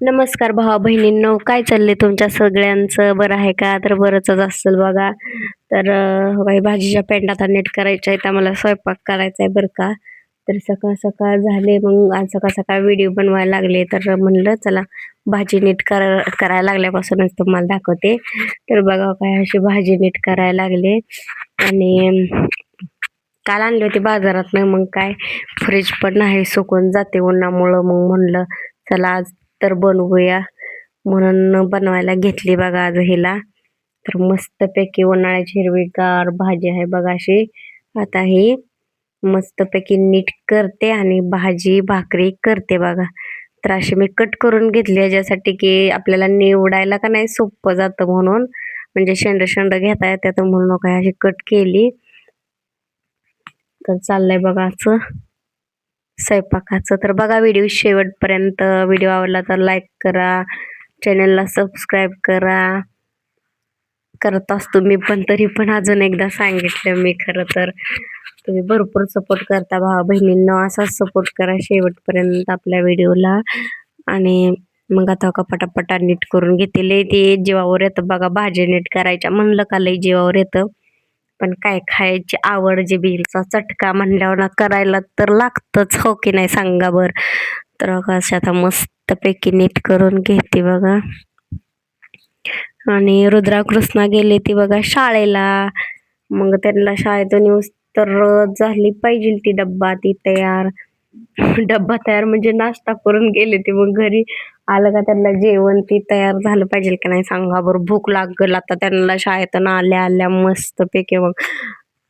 नमस्कार भावा बहिणींनो, काय चाललंय तुमच्या सगळ्यांचं? बरं आहे का? तर बरंच असेल बघा. तर बाई भाजीच्या पेंड्या आता नीट करायच्या आहेत. आम्हाला स्वयंपाक करायचा आहे बरं का. तर सकाळ-सकाळ झाले, मग आज सकाळ-सकाळ व्हिडिओ बनवायला लागले. तर म्हणलं चला भाजी नीट करायला लागल्यापासूनच तुम्हाला दाखवते. तर बघा काय अशी भाजी नीट करायला लागले आणि काल आणली होती बाजारातनं. मग काय फ्रीज पण नाही, सुकून जाते उन्हामुळं. मग म्हणलं चला आज तर बनवूया म्हणून बनवायला घेतली बघा आज हिला. तर मस्तपैकी उन्हाळ्याची हिरवीगार भाजी आहे बघा अशी. आता ही मस्तपैकी नीट करते आणि भाजी भाकरी करते बघा. तर अशी मी कट करून घेतली याच्यासाठी की आपल्याला निवडायला का नाही सोपं जातं म्हणून. म्हणजे शेंड घेता येतात म्हणून काय अशी कट केली. तर चाललंय बघा असं स्वयंपाकाचं. तर बघा व्हिडिओ शेवटपर्यंत. व्हिडिओ आवडला तर लाईक करा, चॅनलला सबस्क्राईब करा. करत असतो मी पण, तरी पण अजून एकदा सांगितलं मी. खरं तर तुम्ही भरपूर सपोर्ट करता भावा बहिणींना, असाच सपोर्ट करा शेवटपर्यंत आपल्या व्हिडिओला. आणि मग आता का पटापटा नीट करून घेते. लय ते जीवावर येतं बघा भाजी नीट करायच्या म्हणलं का लय जीवावर येतं. पण काय खायची आवड, जिभेचा चटका म्हणल्यावर ना करायला तर लागतच, हो की नाही सांगा बर. तर कशा आता मस्तपैकी नीट करून घेते बघा. आणि रुद्रा कृष्णा गेले ती बघा शाळेला. मग त्यांना शाळेतून येऊस तर झाली पाहिजे ती डब्बा ती तयार. डब्बा तयार म्हणजे नाश्ता करून गेले ते, मग घरी आलं का त्यांना जेवण ती तयार झालं पाहिजे की नाही सांगा बरं. भूक लागल आता त्यांना शाळेतून आल्या आल्या मस्तपैकी मग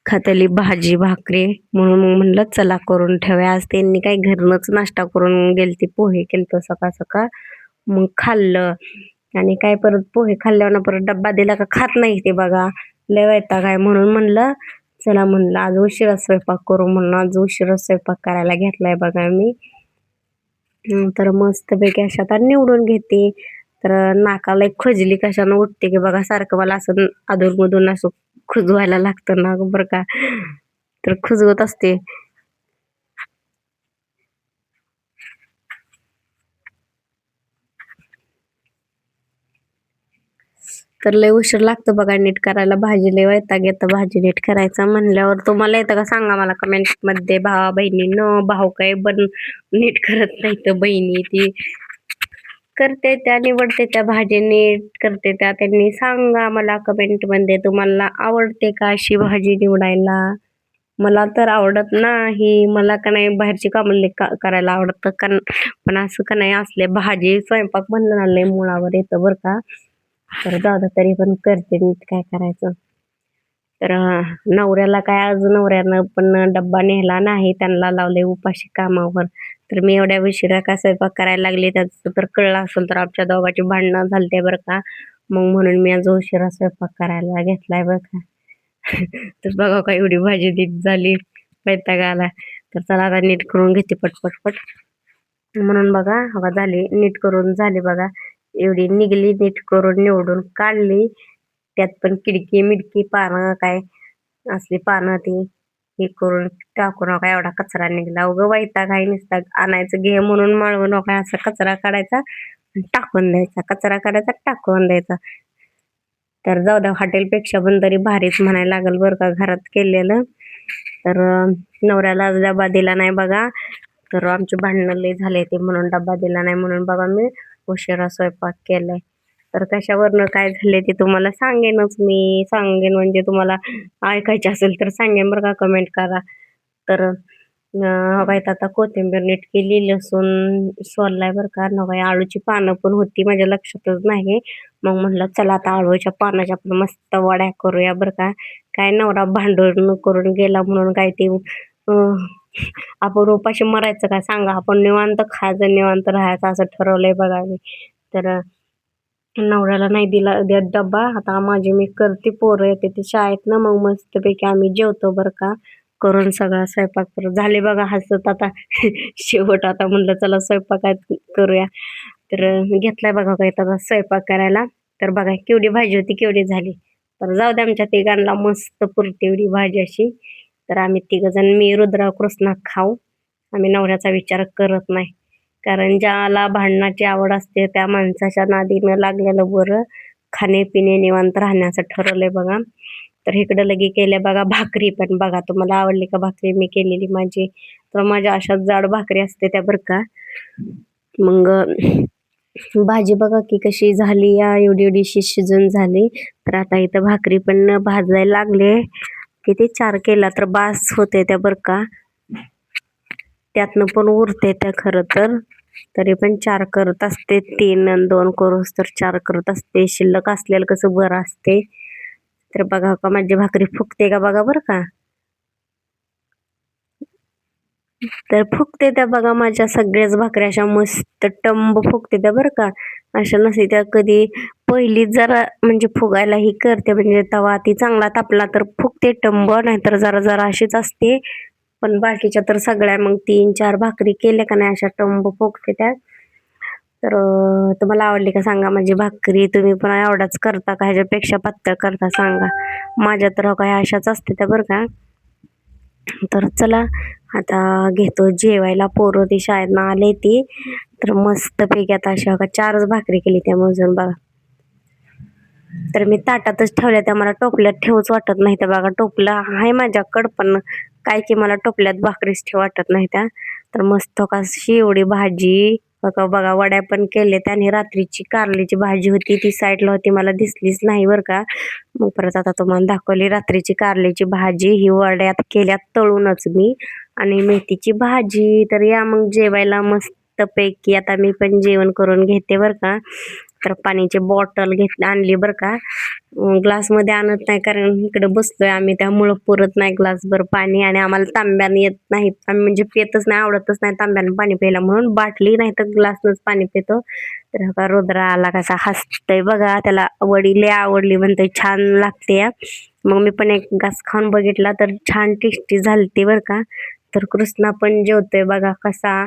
खातेली भाजी भाकरी. म्हणून मग म्हणलं चला करून ठेवूया. आज त्यांनी काही घरूनच नाश्ता करून गेलती, पोहे केलतो सकाळ सकाळ. मग खाल्लं आणि काय परत पोहे खाल्ल्यावर ना परत डब्बा दिला का खात नाही ते बघा. लय वैताग आहे. म्हणून म्हणलं चला म्हणलं आज उशिरा स्वयंपाक करू, म्हणून आज उशिरा स्वयंपाक करायला घेतलाय बघा मी. तर मस्तपैकी अशा आता निवडून घेते. तर नाकाला एक खुजली कशानं उठते की बघा, सारखं मला असं अधूनमधून असं खुजवायला लागतं ना बरं का. तर खुजवत असते. तर लय उशीर लागतो बघा नीट करायला भाजी. लय वैताग येतं भाजी नीट करायचा म्हणल्यावर. तुम्हाला येतं का सांगा मला कमेंट मध्ये भावा बहिणीनं. भाऊ काय नीट करत नाही तर बहिणी ती करते त्या, निवडते त्या भाजी नीट करते त्या. त्यांनी सांगा मला कमेंट मध्ये तुम्हाला आवडते का अशी भाजी निवडायला. मला तर आवडत नाही. मला का नाही बाहेरची कामं लय करायला आवडतं. पण असं का नाही असले भाजी स्वयंपाक म्हणलं ना लय मुळावर येतं बरं का. तर जाऊ दे, तरी पण करते नीट, काय करायचं. तर नवऱ्याला काय आज नवऱ्यानं पण डब्बा नेला नाही, त्यांना लावले उपाशी कामावर. तर मी एवढ्या उशिरा का स्वयंपाक करायला लागले त्याचं तर कळलं असेल. तर आमच्या दोघांची भांडणं झालते बरं का. मग म्हणून मी आज उशिरा स्वयंपाक करायला घेतलाय बरं का. तर बघा काय एवढी भाजी नीट झाली, वैताग आला. तर चला आता नीट करून घेते पटपट. म्हणून बघा हवा झाली नीट करून झाली बघा. एवढी निघली नीट करून निवडून काढली. त्यात पण किडकी मिडकी पानं काय असली पानं ती हे करून टाकू नका, एवढा कचरा निघला. उगं वैताग आहे नुसता. आणायचं घे म्हणून मळवू नका, असा कचरा काढायचा आणि टाकून द्यायचा, कचरा काढायचा टाकून द्यायचा. तर जाऊ द्या, हॉटेलपेक्षा पण तरी भारीच म्हणायला लागल बरं का घरात केलेलं. तर नवऱ्याला आज डबा दिला नाही बघा. तर आमचे भांडणं लय झाले ते, म्हणून डबा दिला नाही म्हणून बघा मी उशिरा स्वयंपाक केलाय. तर कशावरनं काय झाले ते तुम्हाला सांगेनच मी. सांगेन म्हणजे तुम्हाला ऐकायचे असेल तर सांगेन बरं का, कमेंट करा. तर बाईत आता कोथिंबीर नीट केली, लसूण सोललाय बरं का. नव्हे आळूची पानं पण होती माझ्या लक्षातच नाही. मग म्हणलं चला आता आळूच्या पानाच्या आपण मस्त वड्या करूया बरं का. काय नवरा भांडण करून गेला म्हणून काय ते आपण उपाशी मरायचं काय सांगा. आपण निवांत खायचं, निवांत राहायचं असं ठरवलंय बघा मी. तर नवऱ्याला नाही दिला देत डब्बा. आता माझी मी करते, पोरं येते ते शाळेतनं, मग मस्तपैकी आम्ही जेवतो बरं का. करून सगळा स्वयंपाक करून झाले बघा हसत आता. शेवट आता म्हणलं चला स्वयंपाकात करूया. तर घेतलाय बघा काय आता स्वयंपाक करायला. तर बघा केवढी भाजी होती, केवढी झाली. तर जाऊ दे, आमच्या तिघांना मस्त पुरते एवढी भाजी अशी. तर आम्ही तिघ जण, मी रुद्रा कृष्णा खाऊ. आम्ही नवऱ्याचा विचार करत नाही. कारण ज्याला भांडणाची आवड असते त्या माणसाच्या नादी न लागलेलं बरं. खाणे-पिणे निवांत राहण्याचं ठरवलंय बघा. तर इकडं लगे केल्या बघा भाकरी पण बघा. तुम्हाला आवडली का भाकरी मी केलेली माझी? तर माझ्या अशाच जाड भाकरी असते त्या बरं का. मग भाजी बघा की कशी झाली या एवढी शिजून झाली. तर आता इथं भाकरी पण भाजायला लागले. किती 4 केला तर बास होते त्या बरं का. त्यातनं पण उरते त्या खरं तर. तरी पण 4 करत असते. 3 आणि 2 करूस तर 4 करत असते. शिल्लक असलेलं कसं बरं असते. तर बघा का माझी भाकरी फुगते का बघा बरं का. तर फुगते त्या बघा माझ्या सगळ्याच भाकऱ्या अशा मस्त टम्ब फुगते त्या बरं का. अशा नसते त्या कधी पहिलीच जरा म्हणजे फुगायला ही करते म्हणजे तवा ती चांगला तापला तर फुगते टम्ब, नाहीतर जरा जरा अशीच असते. पण बाकीच्या तर सगळ्या मग 3-4 भाकरी केल्या का नाही अशा टम्ब फुगते त्या. तर तुम्हाला आवडली का सांगा माझी भाकरी? तुम्ही पण एवढाच करता का ह्याच्यापेक्षा पातळ करता सांगा? माझ्या तर हो काय अशाच असते त्या बरं का. तर चला आता घेतो जेवायला. पोरं ती शाळेतनं आले ती. तर मस्तपैकी आता अशा बघा 4च भाकरी केली त्या मोजून बघा. तर मी ताटातच ठेवल्या त्या मला टोपल्यात ठेवूच वाटत नाही त्या बघा. टोपलं आहे माझ्याकडं पण काय की मला टोपल्यात भाकरीच ठेव वाटत नाही त्या. तर मस्त कशी एवढी भाजी बघा बघा वड्या पण केल्या आणि रात्रीची कारल्याची भाजी होती ती साईडला होती मला दिसलीच नाही बरं का. मग परत आता तुम्हाला दाखवली रात्रीची कारल्याची भाजी. ही वड्यात केल्यात तळूनच मी आणि मेथीची भाजी. तर या मग जेवायला मस्तपैकी. आता मी पण जेवण करून घेते बरं का. तर पाण्याची बॉटल आणली बरं का. ग्लासमध्ये आणत नाही कारण इकडे बसलोय आम्ही त्यामुळं पुरत नाही ग्लासभर पाणी आणि आम्हाला तांब्यानं येत नाही. आम्ही म्हणजे पितच नाही, आवडतच नाही तांब्यानं पाणी प्यायला म्हणून बाटली नाही तर ग्लासनंच पाणी पितो. तर हा रुद्रा आला कसा हसतोय बघा. त्याला वडी लय आवडली म्हणतोय छान लागते. मग मी पण एक घास खाऊन बघितला तर छान टेस्टी झालती बरं का. तर कृष्णा पण जेवतोय बघा कसा.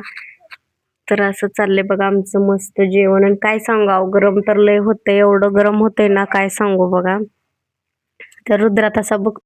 तर असं चाललंय बघा आमचं मस्त जेवण. आणि काय सांगावं गरम तर लय होतंय. एवढं गरम होतंय ना काय सांगू बघा. तर रुद्र तसा बघ